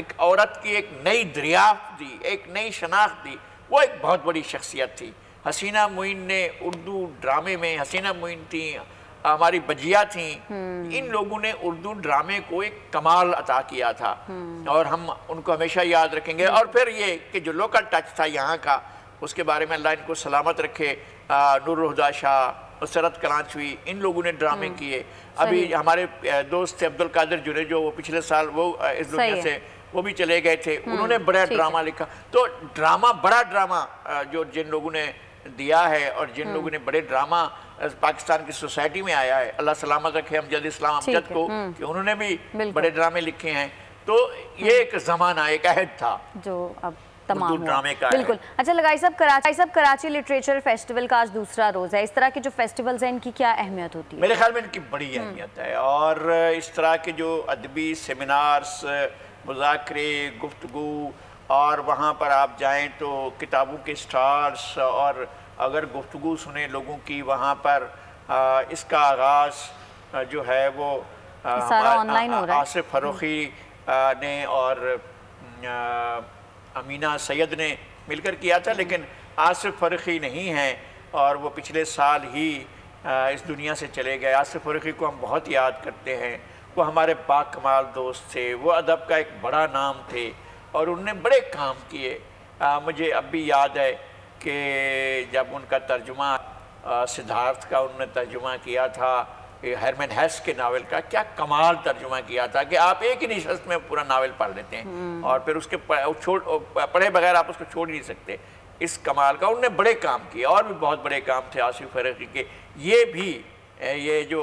एक औरत की एक नई दरियाफ्त दी, एक नई शनाख्त दी। वो एक बहुत बड़ी शख्सियत थी। हसीना मोइन ने उर्दू ड्रामे में, हसीना मोइन थी, हमारी बजिया थी, इन लोगों ने उर्दू ड्रामे को एक कमाल अता किया था और हम उनको हमेशा याद रखेंगे। और फिर ये कि जो लोकल टच था यहाँ का, उसके बारे में अल्लाह इनको सलामत रखे, नूरुल हुदा शाह, नुसरत कलांचवी, इन लोगों ने ड्रामे किए। अभी हमारे दोस्त थे अब्दुल कादिर जुनेजो, जो वो पिछले साल वो इस दुनिया से वो भी चले गए थे, उन्होंने बड़ा ड्रामा लिखा। तो ड्रामा, बड़ा ड्रामा जो जिन लोगों ने दिया है और जिन लोगों ने बड़े ड्रामा पाकिस्तान की सोसाइटी में आया है, अल्लाह सलामत रखे अमजद इस्लाम अमजद को, कि उन्होंने भी बड़े ड्रामे लिखे हैं। तो ये एक ज़माना, एक अहद था जो अब तमाम ड्रामे का। बिल्कुल। अच्छा लगाई साहब, कराची लिटरेचर फेस्टिवल का आज दूसरा रोज़ है। इस तरह के जो फेस्टिवल्स हैं इनकी क्या अहमियत होती है? मेरे ख्याल में इनकी बड़ी अहमियत है, और इस तरह के जो अदबी सेमिनार्स, मुज़ाकरे, गुफ्तगू, और वहाँ पर आप जाएं तो किताबों के स्टॉल्स, और अगर गुफ्तगू सुने लोगों की वहाँ पर, इसका आगाज़ जो है वो ऑनलाइन हो रहा है। आसिफ फरोखी ने और अमीना सैयद ने मिलकर किया था, लेकिन आसिफ फरोखी नहीं हैं और वो पिछले साल ही इस दुनिया से चले गए। आसिफ फरोखी को हम बहुत याद करते हैं, वो हमारे बाकमाल दोस्त थे, वो अदब का एक बड़ा नाम थे और उन्होंने बड़े काम किए। मुझे अब भी याद है कि जब उनका तर्जुमा सिद्धार्थ का उन्होंने तर्जुमा किया था हरमन हेस के नावल का, क्या कमाल तर्जुमा किया था कि आप एक ही निशस्त में पूरा नावल पढ़ लेते हैं और फिर उसके पढ़े बगैर आप उसको छोड़ नहीं सकते। इस कमाल का उन्होंने बड़े काम किए, और भी बहुत बड़े काम थे आसिफ फरोखी के। ये जो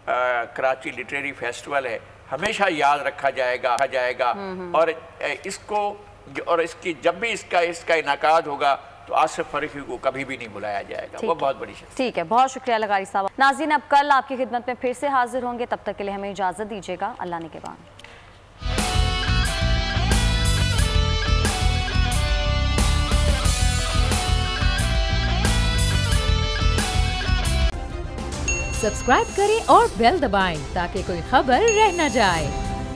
कराची लिटरेरी फेस्टिवल है हमेशा याद रखा जाएगा और इसको और इसकी जब भी इसका इनाकाद होगा तो आसिफ फरोखी को कभी भी नहीं बुलाया जाएगा। वो बहुत बड़ी शख्सियत। ठीक है, बहुत शुक्रिया लगारी साहब। नाज़रीन, अब कल आपकी खिदमत में फिर से हाजिर होंगे, तब तक के लिए हमें इजाज़त दीजिएगा। अल्लाह ने के बाद। सब्सक्राइब करें और बेल दबाएं ताकि कोई खबर रह न जाए।